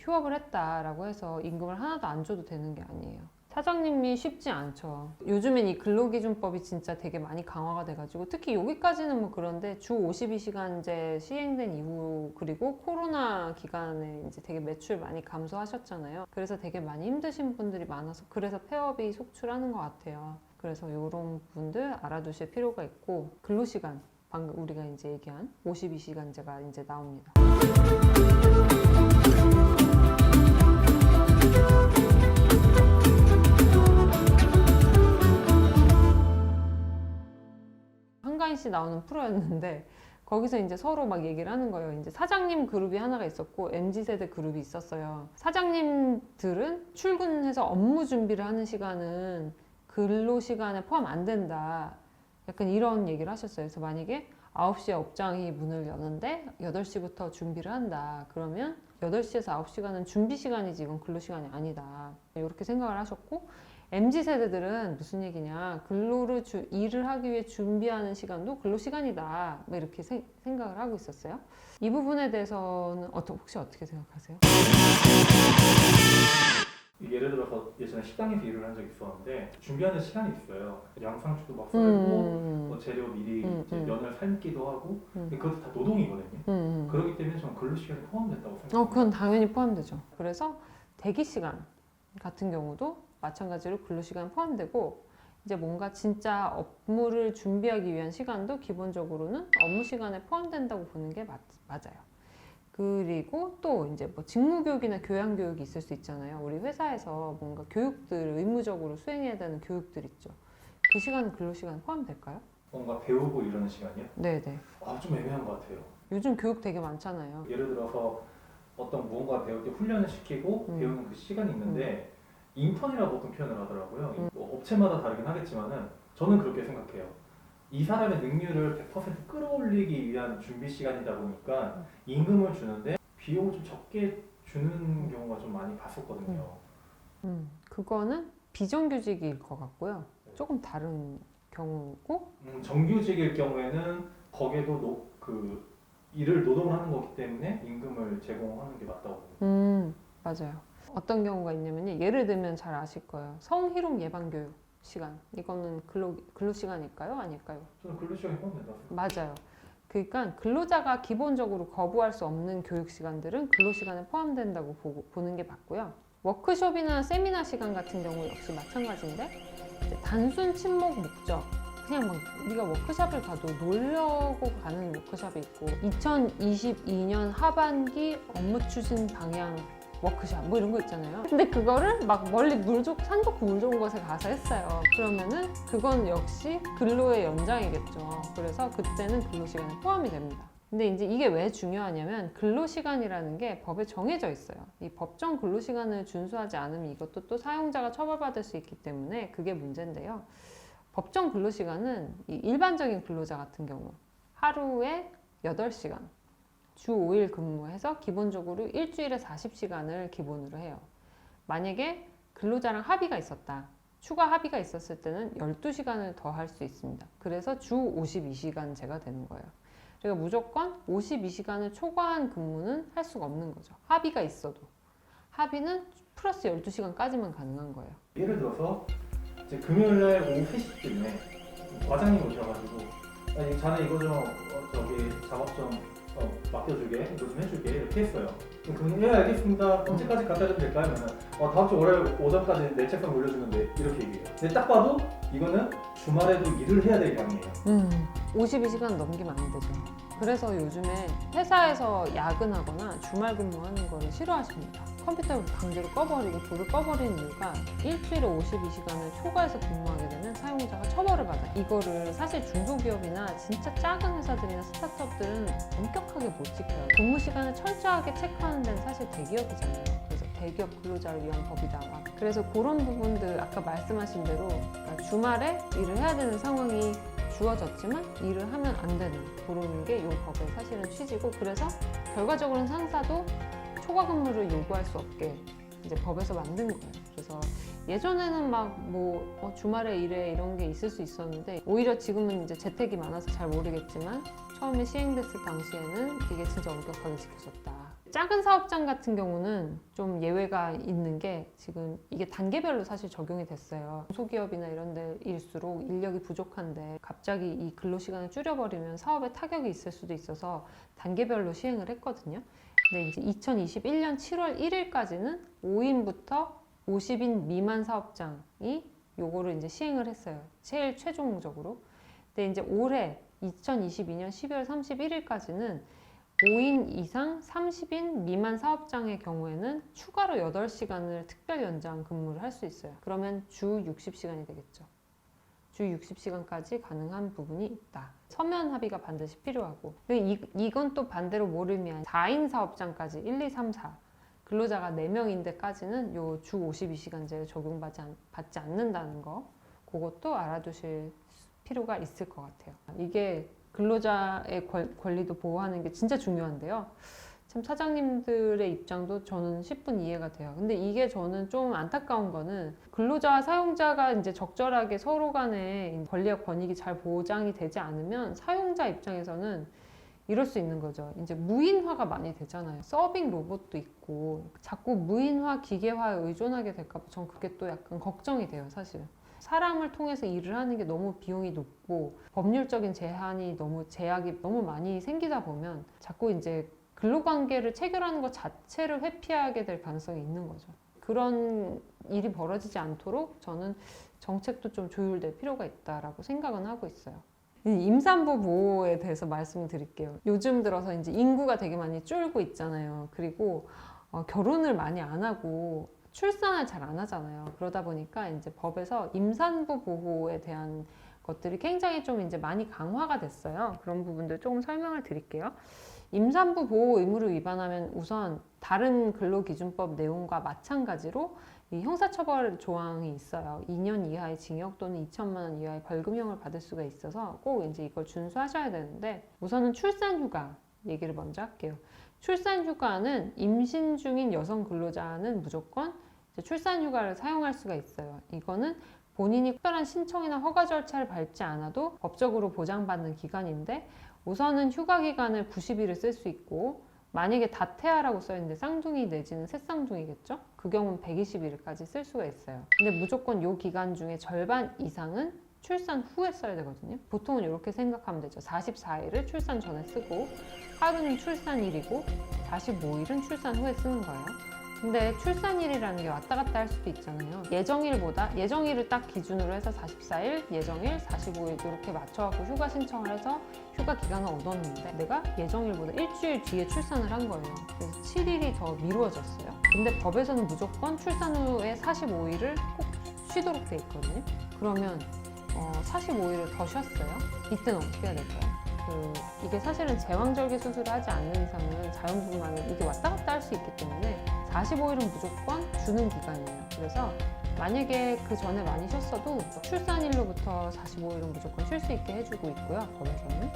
휴업을 했다라고 해서 임금을 하나도 안 줘도 되는 게 아니에요. 사장님이 쉽지 않죠. 요즘엔 이 근로기준법이 진짜 되게 많이 강화가 돼가지고 특히 여기까지는 뭐 그런데 주 52시간제 시행된 이후 그리고 코로나 기간에 이제 되게 매출 많이 감소하셨잖아요. 그래서 되게 많이 힘드신 분들이 많아서 그래서 폐업이 속출하는 것 같아요. 그래서 이런 부분들 알아두실 필요가 있고 근로시간 방금 우리가 이제 얘기한 52시간제가 이제 나옵니다. 한가인 씨 나오는 프로였는데 거기서 이제 서로 막 얘기를 하는 거예요. 이제 사장님 그룹이 하나가 있었고 MZ세대 그룹이 있었어요. 사장님들은 출근해서 업무 준비를 하는 시간은 근로시간에 포함 안 된다. 약간 이런 얘기를 하셨어요. 그래서 만약에 9시에 업장이 문을 여는데 8시부터 준비를 한다. 그러면 8시에서 9시간은 준비 시간이지 이건 근로시간이 아니다. 이렇게 생각을 하셨고 MZ세대들은 무슨 얘기냐 일을 하기 위해 준비하는 시간도 근로시간이다 뭐 이렇게 생각을 하고 있었어요. 이 부분에 대해서는 혹시 어떻게 생각하세요? 예를 들어서 예전에 식당에서 일을 한 적이 있었는데 준비하는 시간이 있어요. 양상추도 막 썰고 뭐 재료 미리 이제 면을 삶기도 하고 그것도 다 노동이거든요. 그렇기 때문에 저는 근로시간이 포함된다고 생각합니다. 그건 당연히 포함되죠. 그래서 대기시간 같은 경우도 마찬가지로 근로시간 포함되고 이제 뭔가 진짜 업무를 준비하기 위한 시간도 기본적으로는 업무 시간에 포함된다고 보는 게 맞아요. 그리고 또 이제 뭐 직무교육이나 교양교육이 있을 수 있잖아요. 우리 회사에서 뭔가 교육들 의무적으로 수행해야 되는 교육들 있죠. 그 시간은 근로시간 포함될까요? 뭔가 배우고 이러는 시간이요? 네네. 좀 애매한 것 같아요. 요즘 교육 되게 많잖아요. 예를 들어서 어떤 무언가 배울 때 훈련을 시키고 배우는 그 시간이 있는데 인턴이라고 보통 표현을 하더라고요. 뭐 업체마다 다르긴 하겠지만은 저는 그렇게 생각해요. 이 사람의 능률을 100% 끌어올리기 위한 준비 시간이다 보니까 임금을 주는데 비용을 좀 적게 주는 경우가 좀 많이 봤었거든요. 그거는 비정규직일 것 같고요. 조금 다른 경우고 정규직일 경우에는 거기에도 일을 노동을 하는 거기 때문에 임금을 제공하는 게 맞다고 봅니다. 맞아요. 어떤 경우가 있냐면요. 예를 들면 잘 아실 거예요. 성희롱 예방교육 시간. 이거는 근로시간일까요? 아닐까요? 저는 근로시간이 포함된다고 생각합니다. 맞아요. 그러니까 근로자가 기본적으로 거부할 수 없는 교육 시간들은 근로시간에 포함된다고 보는 게 맞고요. 워크숍이나 세미나 시간 같은 경우 역시 마찬가지인데 단순 친목 목적 그냥 막 우리가 워크숍을 가도 놀려고 가는 워크숍이 있고 2022년 하반기 업무 추진 방향 워크숍 뭐 이런 거 있잖아요. 근데 그거를 막 멀리 산 좋고 물 좋은 곳에 가서 했어요. 그러면은 그건 역시 근로의 연장이겠죠. 그래서 그때는 근로시간에 포함이 됩니다. 근데 이제 이게 왜 중요하냐면 근로시간이라는 게 법에 정해져 있어요. 이 법정 근로시간을 준수하지 않으면 이것도 또 사용자가 처벌받을 수 있기 때문에 그게 문제인데요. 법정 근로시간은 이 일반적인 근로자 같은 경우 하루에 8시간 주 5일 근무해서 기본적으로 일주일에 40시간을 기본으로 해요. 만약에 근로자랑 합의가 있었다. 추가 합의가 있었을 때는 12시간을 더 할 수 있습니다. 그래서 주 52시간제가 되는 거예요. 그러니까 무조건 52시간을 초과한 근무는 할 수가 없는 거죠. 합의가 있어도. 합의는 플러스 12시간까지만 가능한 거예요. 예를 들어서 이제 금요일날 오후 3시쯤에 과장님 오셔가지고 아니 자네 이거 좀 작업 좀 맡겨주게 이거 좀 해주게 이렇게 했어요. 그럼 예 알겠습니다. 언제까지 갖다 주면 될까요? 그러면 다음 주 월요일 오전까지 내 책상 올려주는데 이렇게 얘기해요. 근데 딱 봐도 이거는 주말에도 일을 해야 될 양이에요. 52시간 넘기면 안 되죠. 그래서 요즘에 회사에서 야근하거나 주말 근무하는 거를 싫어하십니다. 컴퓨터를 강제로 꺼버리고 불을 꺼버리는 이유가 일주일에 52시간을 초과해서 근무하게 되면 사용자가 처벌을 받아요. 이거를 사실 중소기업이나 진짜 작은 회사들이나 스타트업들은 엄격하게 못 지켜요. 근무 시간을 철저하게 체크하는 데는 사실 대기업이잖아요. 그래서 대기업 근로자를 위한 법이다. 그래서 그런 부분들 아까 말씀하신 대로 그러니까 주말에 일을 해야 되는 상황이 주어졌지만 일을 하면 안 되는 그런 게 이 법의 사실은 취지고 그래서 결과적으로는 상사도 초과 근무를 요구할 수 없게 이제 법에서 만든 거예요. 그래서 예전에는 막 뭐 주말에 일해 이런 게 있을 수 있었는데 오히려 지금은 이제 재택이 많아서 잘 모르겠지만 처음에 시행됐을 당시에는 이게 진짜 엄격하게 지켜졌다. 작은 사업장 같은 경우는 좀 예외가 있는 게 지금 이게 단계별로 사실 적용이 됐어요. 소기업이나 이런 데일수록 인력이 부족한데 갑자기 이 근로시간을 줄여버리면 사업에 타격이 있을 수도 있어서 단계별로 시행을 했거든요. 근데 이제 2021년 7월 1일까지는 5인부터 50인 미만 사업장이 요거를 이제 시행을 했어요. 제일 최종적으로. 근데 이제 올해 2022년 12월 31일까지는 5인 이상 30인 미만 사업장의 경우에는 추가로 8시간을 특별 연장 근무를 할 수 있어요. 그러면 주 60시간이 되겠죠. 주 60시간까지 가능한 부분이 있다. 서면 합의가 반드시 필요하고, 이건 또 반대로 뭐를 의미하냐, 4인 사업장까지 1, 2, 3, 4 근로자가 4명인데까지는 요 주 52시간제를 받지 않는다는 거, 그것도 알아두실 필요가 있을 것 같아요. 이게 근로자의 권리도 보호하는 게 진짜 중요한데요. 참 사장님들의 입장도 저는 10분 이해가 돼요. 근데 이게 저는 좀 안타까운 거는 근로자와 사용자가 이제 적절하게 서로 간에 권리와 권익이 잘 보장이 되지 않으면 사용자 입장에서는 이럴 수 있는 거죠. 이제 무인화가 많이 되잖아요. 서빙 로봇도 있고 자꾸 무인화, 기계화에 의존하게 될까 봐 전 그게 또 약간 걱정이 돼요, 사실. 사람을 통해서 일을 하는 게 너무 비용이 높고 법률적인 제약이 너무 많이 생기다 보면 자꾸 이제 근로관계를 체결하는 것 자체를 회피하게 될 가능성이 있는 거죠. 그런 일이 벌어지지 않도록 저는 정책도 좀 조율될 필요가 있다라고 생각은 하고 있어요. 임산부 보호에 대해서 말씀을 드릴게요. 요즘 들어서 이제 인구가 되게 많이 줄고 있잖아요. 그리고 결혼을 많이 안 하고 출산을 잘 안 하잖아요. 그러다 보니까 이제 법에서 임산부 보호에 대한 것들이 굉장히 좀 이제 많이 강화가 됐어요. 그런 부분들 조금 설명을 드릴게요. 임산부 보호 의무를 위반하면 우선 다른 근로기준법 내용과 마찬가지로 이 형사처벌 조항이 있어요. 2년 이하의 징역 또는 2천만 원 이하의 벌금형을 받을 수가 있어서 꼭 이제 이걸 준수하셔야 되는데, 우선은 출산휴가 얘기를 먼저 할게요. 출산휴가는 임신 중인 여성 근로자는 무조건 출산휴가를 사용할 수가 있어요. 이거는 본인이 특별한 신청이나 허가 절차를 밟지 않아도 법적으로 보장받는 기간인데, 우선은 휴가 기간을 90일을 쓸 수 있고, 만약에 다태아라고 써있는데 쌍둥이 내지는 새쌍둥이겠죠? 그 경우는 120일까지 쓸 수가 있어요. 근데 무조건 이 기간 중에 절반 이상은 출산 후에 써야 되거든요. 보통은 이렇게 생각하면 되죠. 44일을 출산 전에 쓰고, 하루는 출산일이고 45일은 출산 후에 쓰는 거예요. 근데 출산일이라는 게 왔다 갔다 할 수도 있잖아요. 예정일을 딱 기준으로 해서 44일, 예정일, 45일 이렇게 맞춰갖고 휴가 신청을 해서 휴가 기간을 얻었는데, 내가 예정일보다 일주일 뒤에 출산을 한 거예요. 그래서 7일이 더 미루어졌어요. 근데 법에서는 무조건 출산 후에 45일을 꼭 쉬도록 돼 있거든요. 그러면 45일을 더 쉬었어요. 이때는 어떻게 해야 될까요? 이게 사실은 제왕절개 수술을 하지 않는 이상은 자연분만은 이게 왔다 갔다 할 수 있기 때문에 45일은 무조건 주는 기간이에요. 그래서 만약에 그 전에 많이 쉬었어도 출산일로부터 45일은 무조건 쉴 수 있게 해주고 있고요, 법에서는.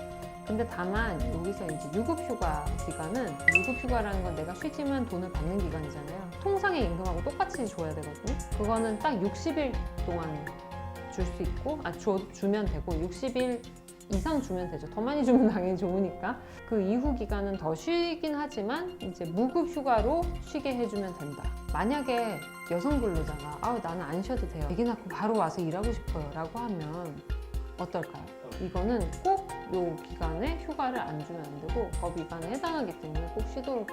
근데 다만 여기서 이제 유급휴가 기간은, 유급휴가라는 건 내가 쉬지만 돈을 받는 기간이잖아요. 통상의 임금하고 똑같이 줘야 되거든요. 그거는 딱 60일 동안 줄 수 있고, 주면 되고 60일 이상 주면 되죠. 더 많이 주면 당연히 좋으니까. 그 이후 기간은 더 쉬긴 하지만 이제 무급 휴가로 쉬게 해주면 된다. 만약에 여성 근로자가 나는 안 쉬어도 돼요, 아기 낳고 바로 와서 일하고 싶어요 라고 하면 어떨까요? 이거는 꼭 요 기간에 휴가를 안 주면 안 되고 법 위반에 해당하기 때문에 꼭 쉬도록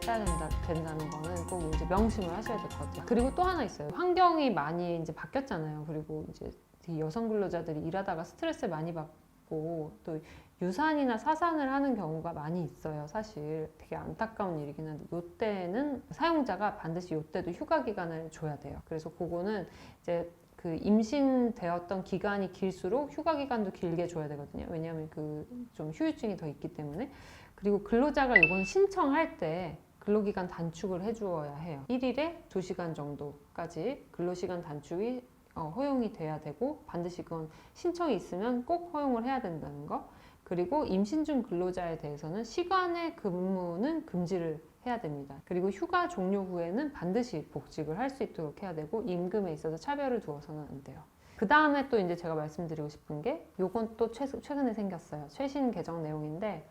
해야 된다는 거는 꼭 이제 명심을 하셔야 될 것 같아요. 그리고 또 하나 있어요. 환경이 많이 이제 바뀌었잖아요. 그리고 이제 여성 근로자들이 일하다가 스트레스를 많이 받고 또 유산이나 사산을 하는 경우가 많이 있어요. 사실 되게 안타까운 일이긴 한데, 이때는 사용자가 반드시 이때도 휴가 기간을 줘야 돼요. 그래서 그거는 이제 그 임신되었던 기간이 길수록 휴가 기간도 길게 줘야 되거든요. 왜냐하면 그 좀 후유증이 더 있기 때문에. 그리고 근로자가 이건 신청할 때 근로기간 단축을 해주어야 해요. 1일에 2시간 정도까지 근로시간 단축이 허용이 돼야 되고, 반드시 그건 신청이 있으면 꼭 허용을 해야 된다는 거. 그리고 임신 중 근로자에 대해서는 시간의 근무는 금지를 해야 됩니다. 그리고 휴가 종료 후에는 반드시 복직을 할 수 있도록 해야 되고, 임금에 있어서 차별을 두어서는 안 돼요. 그 다음에 또 이제 제가 말씀드리고 싶은 게, 요건 또 최근에 생겼어요. 최신 개정 내용인데,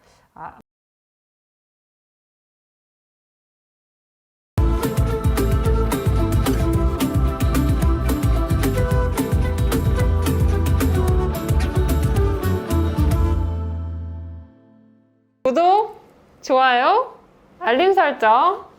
구독, 좋아요, 알림 설정